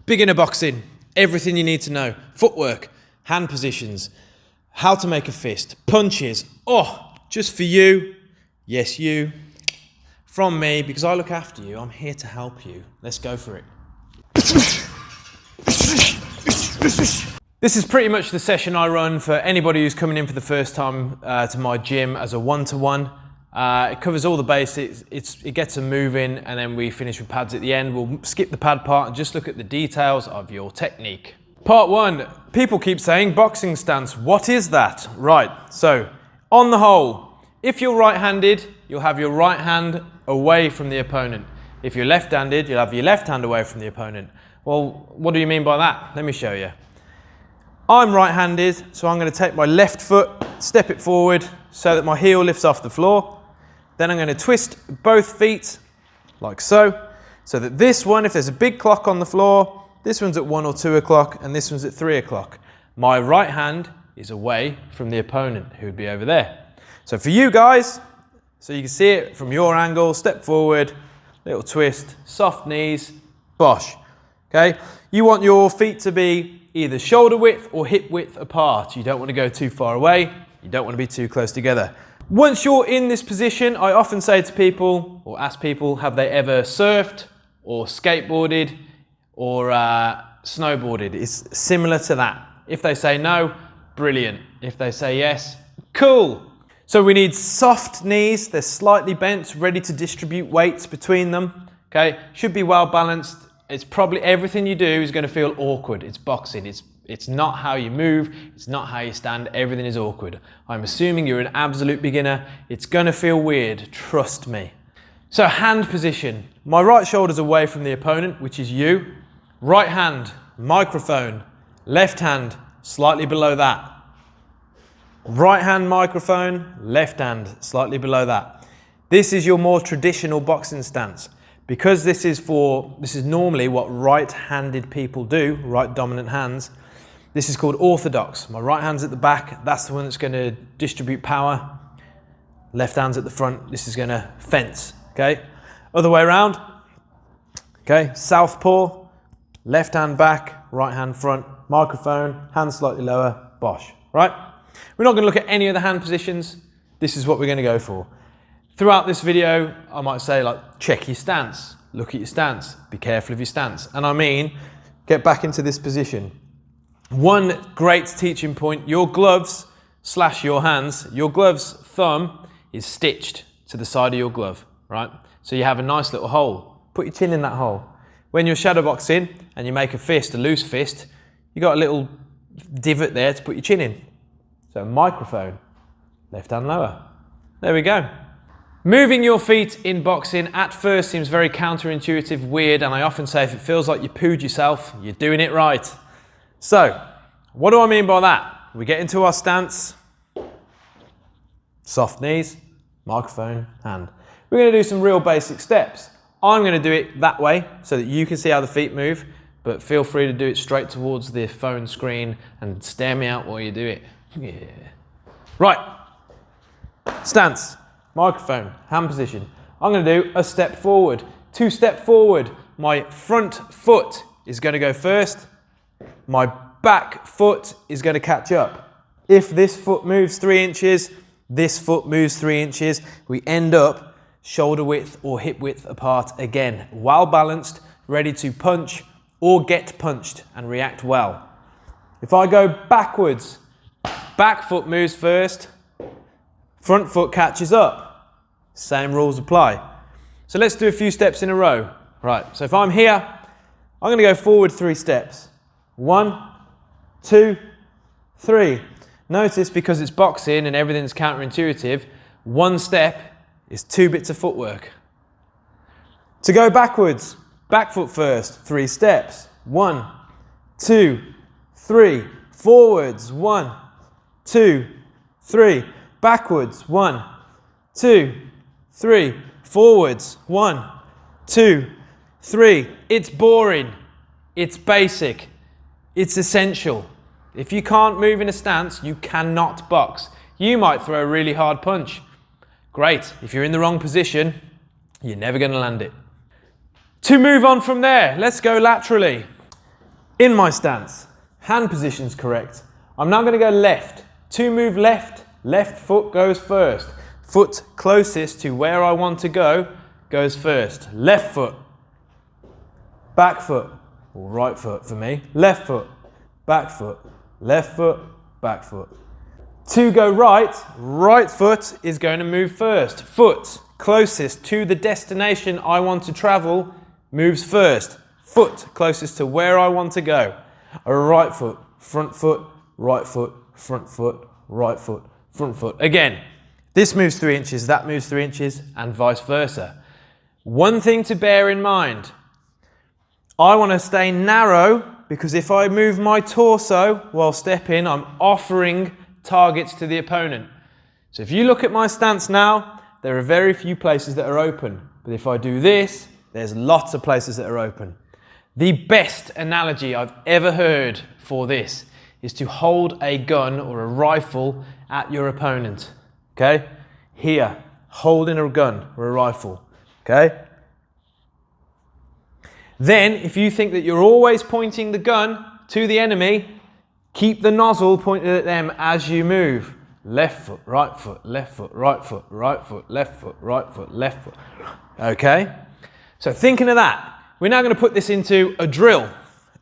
Beginner boxing, everything you need to know. Footwork, hand positions, how to make a fist, punches. Oh, just for you, yes you, from me, because I look after you, I'm here to help you. Let's go for it. This is pretty much the session I run for anybody who's coming in for the first time to my gym as a one-to-one. It covers all the basics, it gets them moving, and then we finish with pads at the end. We'll skip the pad part and just look at the details of your technique. Part one, people keep saying boxing stance. What is that? Right, so on the whole, if you're right-handed, you'll have your right hand away from the opponent. If you're left-handed, you'll have your left hand away from the opponent. Well, what do you mean by that? Let me show you. I'm right-handed, so I'm going to take my left foot, step it forward so that my heel lifts off the floor. Then I'm going to twist both feet like so that this one, if there's a big clock on the floor, this one's at 1 or 2 o'clock and this one's at 3 o'clock. My right hand is away from the opponent, who would be over there. So for you guys, so you can see it from your angle, step forward, little twist, soft knees, bosh. Okay, you want your feet to be either shoulder width or hip width apart. You don't want to go too far away. You don't want to be too close together. Once you're in this position, I often say to people, or ask people, have they ever surfed or skateboarded or snowboarded? It's similar to that. If they say no, brilliant. If they say yes, cool. So we need soft knees. They're slightly bent, ready to distribute weights between them. Okay, should be well balanced. It's probably everything you do is going to feel awkward. It's boxing. It's not how you move. It's not how you stand. Everything is awkward. I'm assuming you're an absolute beginner. It's going to feel weird. Trust me. So hand position. My right shoulder's away from the opponent, which is you. Right hand, microphone. Left hand, slightly below that. Right hand microphone, left hand, slightly below that. This is your more traditional boxing stance. Because this is normally what right-handed people do, right dominant hands, this is called orthodox. My right hand's at the back, that's the one that's going to distribute power. Left hand's at the front, this is going to fence, okay? Other way around, okay? Southpaw, left hand back, right hand front, microphone, hand slightly lower, bosh, right? We're not going to look at any of the hand positions. This is what we're going to go for. Throughout this video, I might say, like, check your stance, look at your stance, be careful of your stance. And I mean, get back into this position. One great teaching point, your gloves / your hands, your glove's thumb is stitched to the side of your glove, right? So you have a nice little hole. Put your chin in that hole. When you're shadowboxing and you make a fist, a loose fist, you got a little divot there to put your chin in. So microphone, left hand lower. There we go. Moving your feet in boxing at first seems very counterintuitive, weird, and I often say if it feels like you pooed yourself, you're doing it right. So, what do I mean by that? We get into our stance, soft knees, microphone, hand. We're going to do some real basic steps. I'm going to do it that way so that you can see how the feet move, but feel free to do it straight towards the phone screen and stare me out while you do it. Yeah. Right, stance. Microphone, hand position. I'm going to do a step forward, 2 step forward. My front foot is going to go first. My back foot is going to catch up. If this foot moves 3 inches, this foot moves 3 inches. We end up shoulder width or hip width apart again. Well balanced, ready to punch or get punched and react well. If I go backwards, back foot moves first, front foot catches up. Same rules apply. So let's do a few steps in a row. Right, so if I'm here, I'm going to go forward 3 steps. 1, 2, 3. Notice, because it's boxing and everything's counterintuitive, 1 step is 2 bits of footwork. To go backwards, back foot first, 3 steps. 1, 2, 3. Forwards, 1, 2, 3. Backwards, 1, 2, 3. Forwards, 1, 2, 3. It's boring. It's basic. It's essential. If you can't move in a stance, you cannot box. You might throw a really hard punch. Great. If you're in the wrong position, you're never going to land it. To move on from there, let's go laterally. In my stance, hand position's correct. I'm now going to go left. To move left, left foot goes first. Foot closest to where I want to go goes first. Left foot, back foot, or right foot for me. Left foot, back foot, left foot, back foot. To go right, right foot is going to move first. Foot closest to the destination I want to travel moves first. Foot closest to where I want to go. A right foot, front foot, right foot, front foot, right foot, front foot. Again, this moves 3 inches, that moves 3 inches, and vice versa. One thing to bear in mind, I want to stay narrow because if I move my torso while stepping, I'm offering targets to the opponent. So if you look at my stance now, there are very few places that are open. But if I do this, there's lots of places that are open. The best analogy I've ever heard for this is to hold a gun or a rifle at your opponent. Okay? Here, holding a gun or a rifle. Okay? Then, if you think that you're always pointing the gun to the enemy, keep the nozzle pointed at them as you move. Left foot, right foot, left foot, right foot, right foot, left foot, right foot, left foot. Okay? So thinking of that, we're now going to put this into a drill.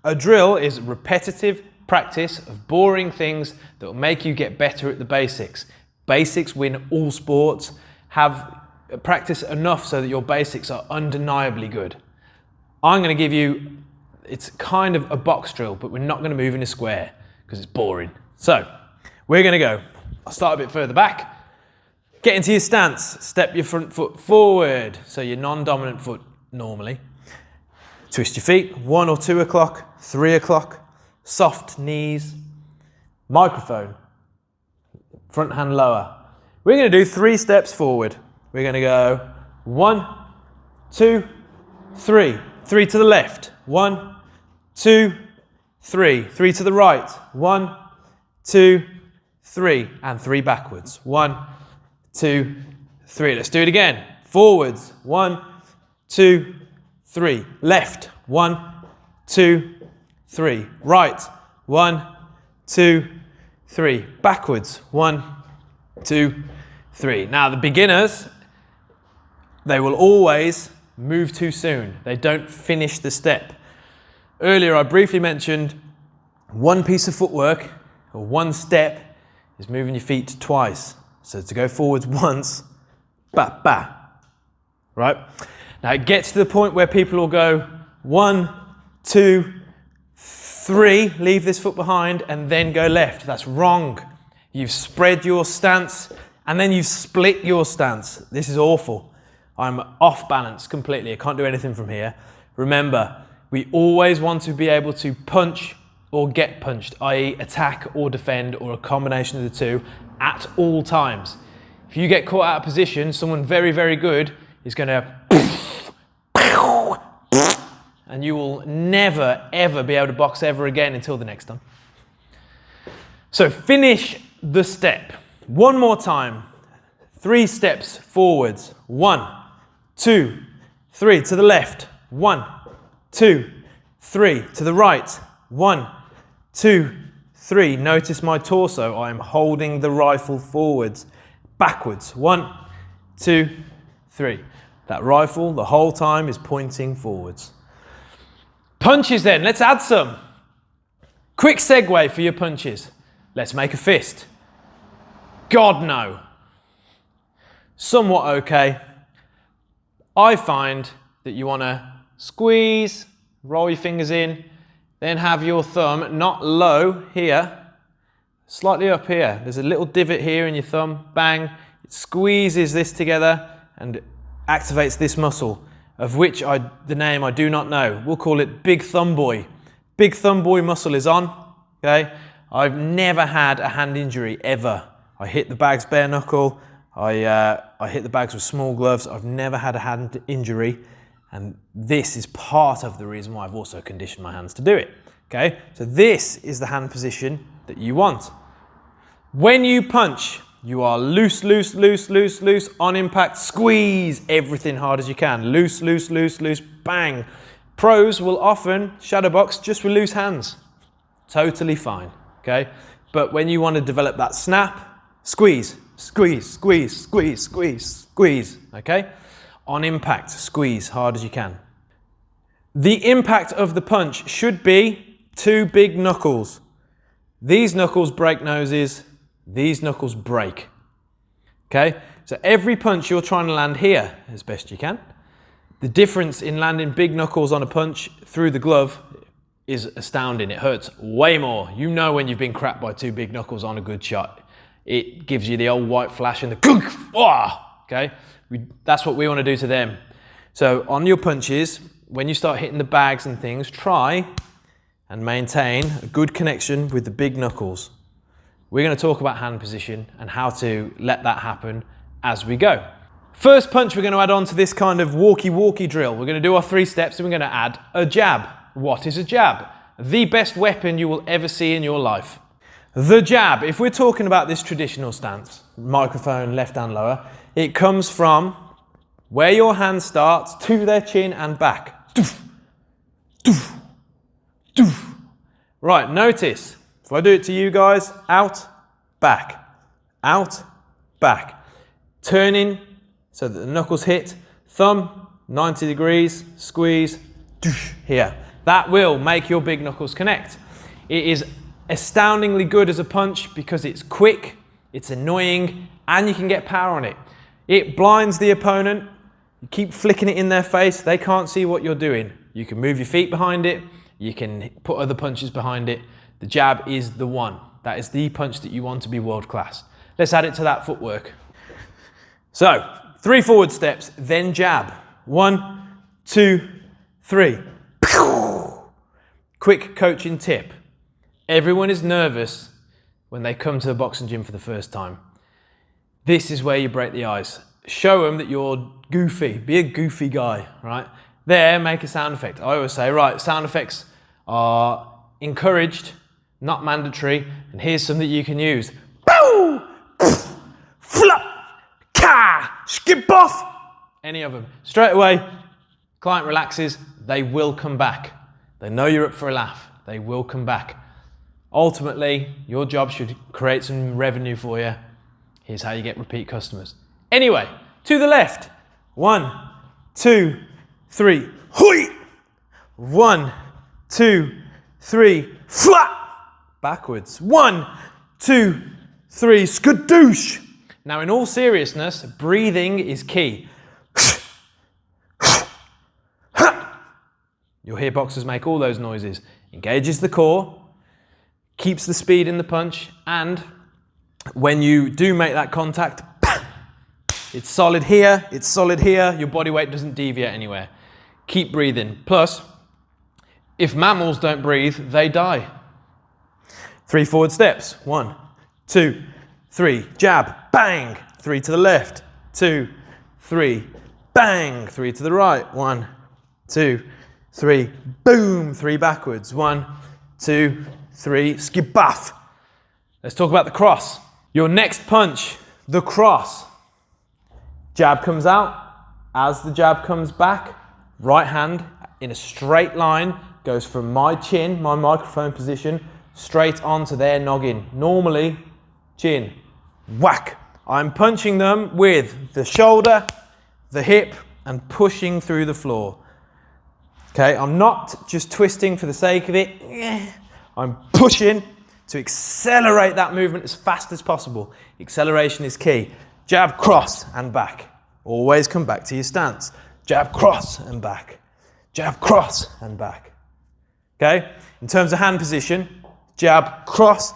A drill is repetitive practice of boring things that will make you get better at the basics. Basics win all sports. Have practice enough so that your basics are undeniably good. I'm going to give you, it's kind of a box drill, but we're not going to move in a square because it's boring. So we're going to go. I'll start a bit further back. Get into your stance. Step your front foot forward. So your non-dominant foot normally. Twist your feet. 1 or 2 o'clock, 3 o'clock. Soft knees. Microphone. Front hand lower. We're going to do 3 steps forward. We're going to go 1, 2, 3. 3 to the left. 1, 2, 3. 3 to the right. 1, 2, 3. And 3 backwards. 1, 2, 3. Let's do it again. Forwards. 1, 2, 3. Left. 1, 2, 3. Right. 1, 2, 3. Backwards. 1, 2, 3. Now the beginners, they will always move too soon. They don't finish the step. Earlier I briefly mentioned one piece of footwork or one step is moving your feet twice. So to go forwards once, ba, ba, right? Now it gets to the point where people will go 1, 2, 3, leave this foot behind and then go left. That's wrong. You've spread your stance and then you've split your stance. This is awful. I'm off balance completely. I can't do anything from here. Remember, we always want to be able to punch or get punched, i.e. attack or defend or a combination of the two at all times. If you get caught out of position, someone very, very good is going to and you will never, ever be able to box ever again until the next time. So finish the step. One more time. 3 steps forwards. 1, 2, 3. To the left. 1, 2, 3. To the right. 1, 2, 3. Notice my torso. I am holding the rifle forwards. Backwards. 1, 2, 3. That rifle the whole time is pointing forwards. Punches then. Let's add some. Quick segue for your punches. Let's make a fist. God no. Somewhat okay. I find that you want to squeeze, roll your fingers in, then have your thumb not low here, slightly up here. There's a little divot here in your thumb, bang. It squeezes this together and activates this muscle, of which the name I do not know. We'll call it Big Thumb Boy. Big Thumb Boy muscle is on, okay? I've never had a hand injury, ever. I hit the bags bare knuckle, I hit the bags with small gloves. I've never had a hand injury, and this is part of the reason why I've also conditioned my hands to do it. Okay, so this is the hand position that you want. When you punch, you are loose, loose, loose, loose, loose. On impact, squeeze everything hard as you can. Loose, loose, loose, loose. bang. Pros will often shadow box just with loose hands. Totally fine, okay? But when you want to develop that snap, squeeze, squeeze, squeeze, squeeze, squeeze, squeeze, okay? On impact, squeeze hard as you can. The impact of the punch should be 2 big knuckles. These knuckles break noses, these knuckles break, okay? So every punch you're trying to land here as best you can. The difference in landing big knuckles on a punch through the glove is astounding. It hurts way more. You know when you've been cracked by 2 big knuckles on a good shot. It gives you the old white flash and the gunk, okay? That's what we want to do to them. So on your punches, when you start hitting the bags and things, try and maintain a good connection with the big knuckles. We're going to talk about hand position and how to let that happen as we go. First punch we're going to add on to this kind of walkie-walkie drill. We're going to do our 3 steps and we're going to add a jab. What is a jab? The best weapon you will ever see in your life. The jab, if we're talking about this traditional stance, microphone, left hand lower, it comes from where your hand starts to their chin and back. Doof, doof, doof. Right, notice, if I do it to you guys, out, back, turning so that the knuckles hit, thumb, 90 degrees, squeeze, doof, here. That will make your big knuckles connect. It is astoundingly good as a punch because it's quick, it's annoying, and you can get power on it. It blinds the opponent. You keep flicking it in their face, they can't see what you're doing. You can move your feet behind it, you can put other punches behind it. The jab is the one. That is the punch that you want to be world class. Let's add it to that footwork. So, 3 forward steps, then jab. 1, 2, 3. Quick coaching tip. Everyone is nervous when they come to a boxing gym for the first time. This is where you break the ice. Show them that you're goofy. Be a goofy guy, right? There, make a sound effect. I always say, right, sound effects are encouraged, not mandatory, and here's some that you can use. Boo! Flop! Ka! Skip off! Any of them. Straight away, client relaxes, they will come back. They know you're up for a laugh. They will come back. Ultimately, your job should create some revenue for you. Here's how you get repeat customers. Anyway, to the left. 1, 2, 3. Hui! 1, 2, 3. Flat! Backwards. 1, 2, 3. Skadoosh! Now, in all seriousness, breathing is key. You'll hear boxers make all those noises. Engages the core, keeps the speed in the punch, and when you do make that contact, it's solid here, your body weight doesn't deviate anywhere. Keep breathing. Plus, if mammals don't breathe, they die. 3 forward steps. 1, 2, 3. Jab, bang. 3 to the left. 2, 3. Bang. 3 to the right. 1, 2, 3. Boom. 3 backwards. 1, 2, 3. Skip baff. Let's talk about the cross. Your next punch, the cross. Jab comes out. As the jab comes back, right hand in a straight line goes from my chin, my microphone position, straight onto their noggin. Normally, chin. Whack. I'm punching them with the shoulder, the hip, and pushing through the floor. Okay, I'm not just twisting for the sake of it. I'm pushing to accelerate that movement as fast as possible. Acceleration is key. Jab, cross, and back. Always come back to your stance. Jab, cross, and back. Jab, cross, and back. Okay? In terms of hand position, jab, cross,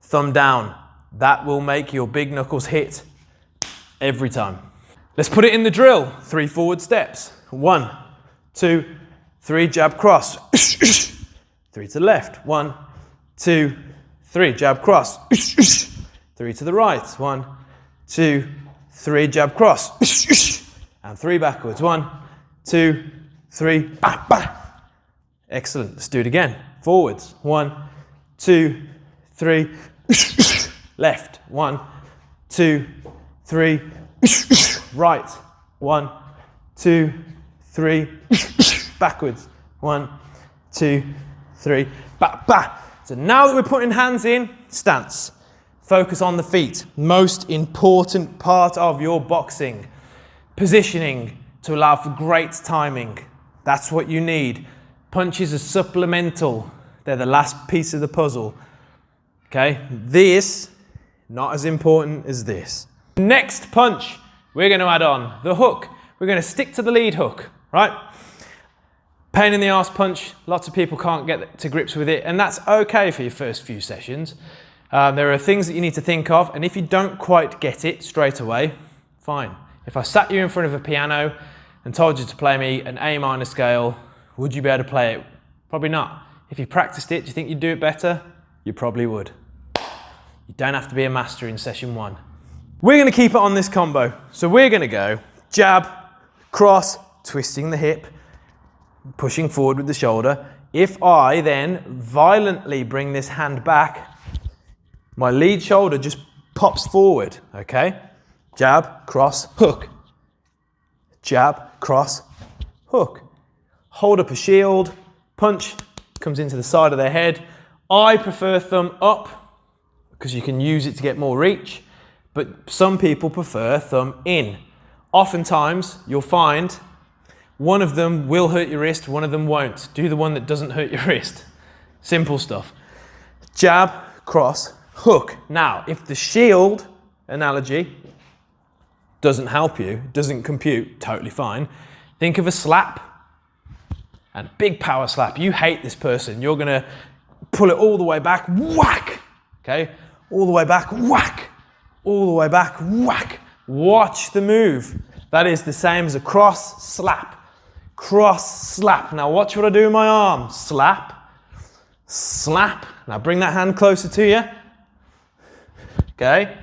thumb down. That will make your big knuckles hit every time. Let's put it in the drill. 3 forward steps. 1, 2, 3, jab, cross. 3 to the left. 1, 2, 3, jab, cross. 3 to the right. 1, 2, 3, jab, cross. And 3 backwards. 1, 2, 3, bah, bah. Excellent. Let's do it again. Forwards. 1, 2, 3. Left. 1, 2, 3. Right. 1, 2, 3, backwards. 1, 2, 3, back, back. So now that we're putting hands in, stance. Focus on the feet. Most important part of your boxing. Positioning to allow for great timing. That's what you need. Punches are supplemental. They're the last piece of the puzzle. Okay, this, not as important as this. Next punch, we're going to add on the hook. We're going to stick to the lead hook, right? Pain in the arse punch, lots of people can't get to grips with it, and that's okay for your first few sessions. There are things that you need to think of, and if you don't quite get it straight away, fine. If I sat you in front of a piano and told you to play me an A minor scale, would you be able to play it? Probably not. If you practiced it, do you think you'd do it better? You probably would. You don't have to be a master in session 1. We're going to keep it on this combo. So we're going to go jab, cross, twisting the hip, pushing forward with the shoulder. If I then violently bring this hand back, my lead shoulder just pops forward, okay? Jab, cross, hook. Jab, cross, hook. Hold up a shield, punch comes into the side of their head. I prefer thumb up because you can use it to get more reach, but some people prefer thumb in. Oftentimes, you'll find one of them will hurt your wrist, one of them won't. Do the one that doesn't hurt your wrist. Simple stuff. Jab, cross, hook. Now, if the shield analogy doesn't help you, doesn't compute, totally fine. Think of a slap and big power slap. You hate this person. You're gonna pull it all the way back, whack, okay? All the way back, whack. All the way back, whack. Watch the move. That is the same as a cross slap. Cross slap. Now watch what I do with my arm. Slap, slap. Now bring that hand closer to you. Okay?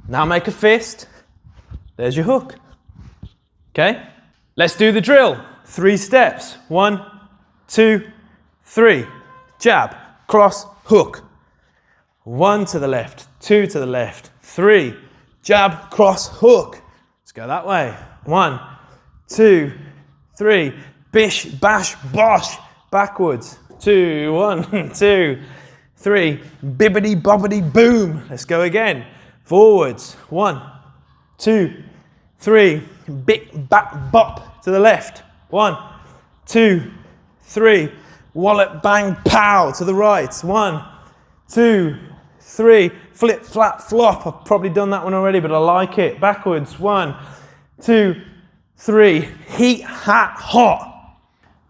Now make a fist. There's your hook. Okay? Let's do the drill. 3 steps. 1, 2, 3. Jab, cross, hook. 1 to the left, 2 to the left, 3. Jab, cross, hook. Let's go that way. 1, 2, 3. Bish, bash, bosh. Backwards. 2, 1, 2, 3. Bibbity, bobbity, boom. Let's go again. Forwards. 1, 2, 3. Big, back, bop to the left. 1, 2, 3. Wallet, bang, pow to the right. 1, 2, 3. Flip, flap, flop. I've probably done that one already, but I like it. Backwards. 1, 2, 3. Heat, hat, hot.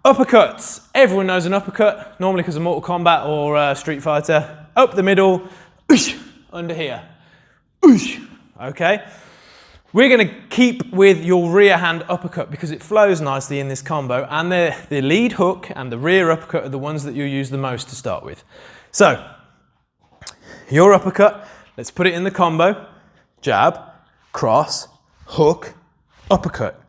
Uppercuts. Everyone knows an uppercut, normally because of Mortal Kombat or Street Fighter. Up the middle, oosh, under here. Oosh. Okay? We're going to keep with your rear hand uppercut because it flows nicely in this combo, and the lead hook and the rear uppercut are the ones that you'll use the most to start with. So, your uppercut, let's put it in the combo. Jab, cross, hook, uppercut.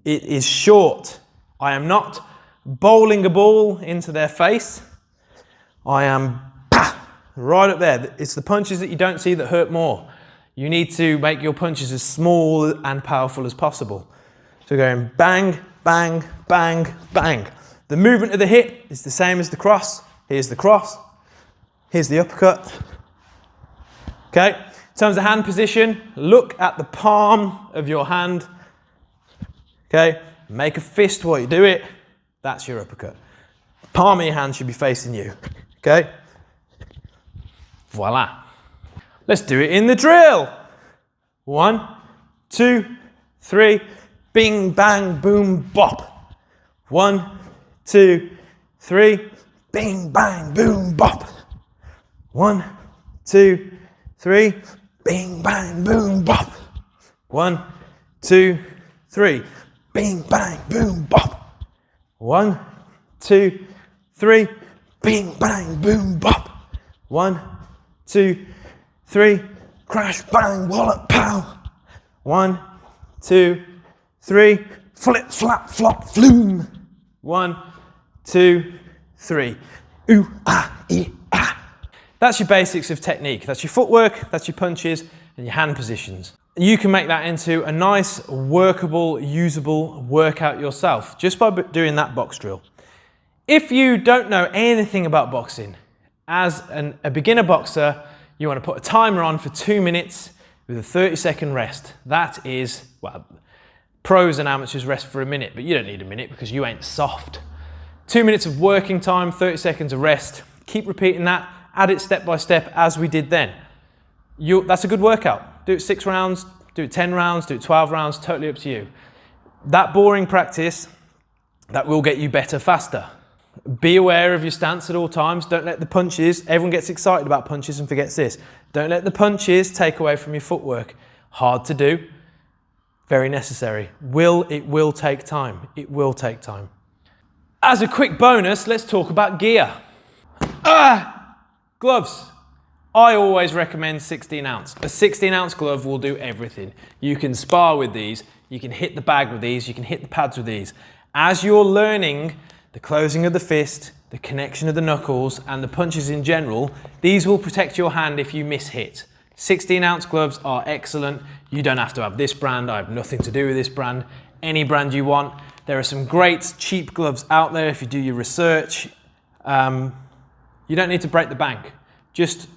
It is short. I am not bowling a ball into their face. I am right up there. It's the punches that you don't see that hurt more. You need to make your punches as small and powerful as possible. So going bang, bang, bang, bang. The movement of the hip is the same as the cross. Here's the cross. Here's the uppercut. Okay, in terms of hand position, look at the palm of your hand. Okay, make a fist while you do it. That's your uppercut. Palm of your hand should be facing you. Okay, voila. Let's do it in the drill. 1, 2, 3. Bing, bang, boom, bop. 1, 2, 3. Bing, bang, boom, bop. 1, 2, 3. Bing, bang, boom, bop. 1, 2, 3. Bing, bang, boom, bop. 1, 2, 3. Bing, bang, boom, bop. 1, 2, 3. Crash, bang, wallop, pow. 1, 2, 3. Flip, flap, flop, flume. 1, 2, 3. Ooh, ah, ee, ah. That's your basics of technique. That's your footwork, that's your punches, and your hand positions. You can make that into a nice, workable, usable workout yourself just by doing that box drill. If you don't know anything about boxing, as a beginner boxer, you want to put a timer on for 2 minutes with a 30-second rest. That is, well, pros and amateurs rest for a minute, but you don't need a minute because you ain't soft. 2 minutes of working time, 30 seconds of rest. Keep repeating that, add it step by step as we did then. That's a good workout. Do it 6 rounds, do it 10 rounds, do it 12 rounds, totally up to you. That boring practice, that will get you better faster. Be aware of your stance at all times. Don't let the punches, everyone gets excited about punches and forgets this. Don't let the punches take away from your footwork. Hard to do, very necessary. It will take time. It will take time. As a quick bonus, let's talk about gear. Gloves. I always recommend 16 ounce. A 16 ounce glove will do everything. You can spar with these, you can hit the bag with these, you can hit the pads with these. As you're learning the closing of the fist, the connection of the knuckles, and the punches in general, these will protect your hand if you miss hit. 16 ounce gloves are excellent. You don't have to have this brand. I have nothing to do with this brand. Any brand you want. There are some great cheap gloves out there if you do your research. You don't need to break the bank. Just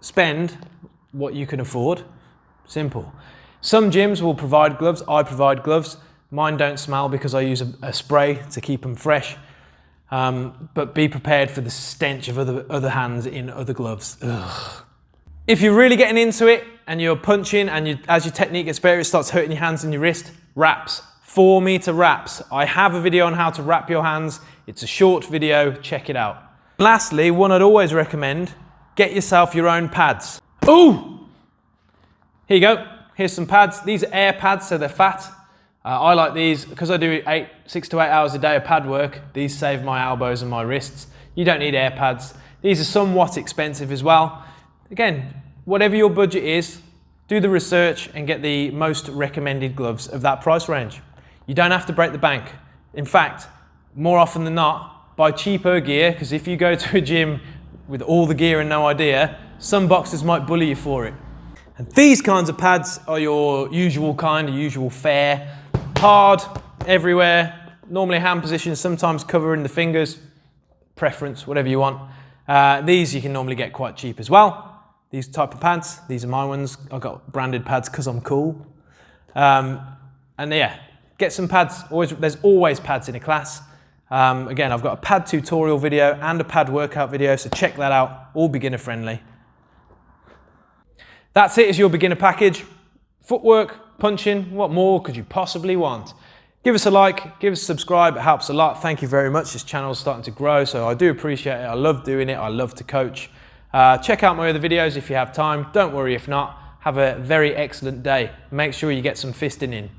spend what you can afford. Simple. Some gyms will provide gloves. I provide gloves. Mine don't smell because I use a spray to keep them fresh. But be prepared for the stench of other hands in other gloves. Ugh. If you're really getting into it and you're punching and as your technique gets better, it starts hurting your hands and your wrist, wraps. 4-meter wraps. I have a video on how to wrap your hands. It's a short video, check it out. Lastly, one I'd always recommend, get yourself your own pads. Ooh! Here you go, here's some pads. These are air pads, so they're fat. I like these because I do 6 to 8 hours a day of pad work. These save my elbows and my wrists. You don't need air pads. These are somewhat expensive as well. Again, whatever your budget is, do the research and get the most recommended gloves of that price range. You don't have to break the bank. In fact, more often than not, buy cheaper gear, because if you go to a gym with all the gear and no idea, some boxers might bully you for it. And these kinds of pads are your usual kind, your usual fare. Hard, everywhere, normally hand positions, sometimes covering the fingers, preference, whatever you want. These you can normally get quite cheap as well. These type of pads, these are my ones. I've got branded pads because I'm cool. And yeah, get some pads. There's always pads in a class. Again, I've got a pad tutorial video and a pad workout video, so check that out, all beginner friendly. That's it as your beginner package. Footwork, punching, what more could you possibly want? Give us a like, give us a subscribe, it helps a lot. Thank you very much. This channel is starting to grow, so I do appreciate it. I love doing it, I love to coach. Check out my other videos if you have time. Don't worry if not. Have a very excellent day. Make sure you get some fisting in.